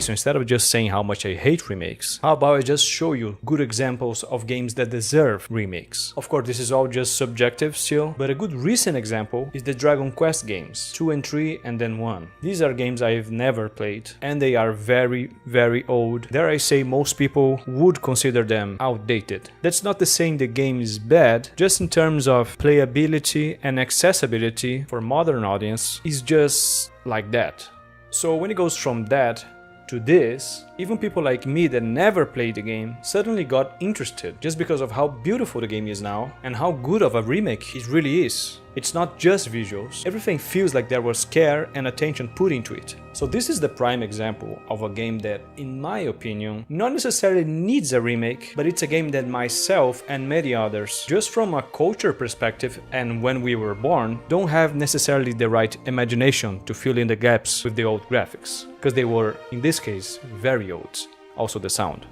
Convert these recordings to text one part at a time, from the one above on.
So instead of just saying how much I hate remakes, how about I just show you good examples of games that deserve remakes? Of course, this is all just subjective still, but a good recent example is the Dragon Quest games, 2 and 3 and then 1. These are games I've never played, and they are very, very old. Dare I say most people would consider them outdated. That's not to say the game is bad, just in terms of playability and accessibility for modern audience is just like that. So when it goes from that to this, even people like me that never played the game suddenly got interested just because of how beautiful the game is now and how good of a remake it really is. It's not just visuals, everything feels like there was care and attention put into it. So this is the prime example of a game that, in my opinion, not necessarily needs a remake, but it's a game that myself and many others, just from a culture perspective and when we were born, don't have necessarily the right imagination to fill in the gaps with the old graphics, because they were, in this case, very old. Also the sound.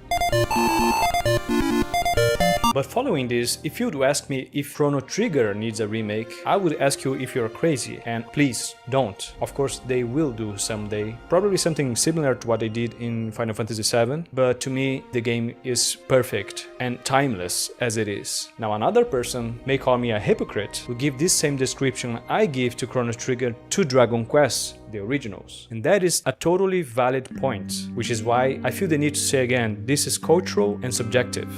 But following this, if you'd ask me if Chrono Trigger needs a remake, I would ask you if you're crazy, and please don't. Of course, they will do someday. Probably something similar to what they did in Final Fantasy VII, but to me, the game is perfect and timeless as it is. Now, another person may call me a hypocrite who give this same description I give to Chrono Trigger to Dragon Quest, the originals. And that is a totally valid point, which is why I feel the need to say again, this is cultural and subjective.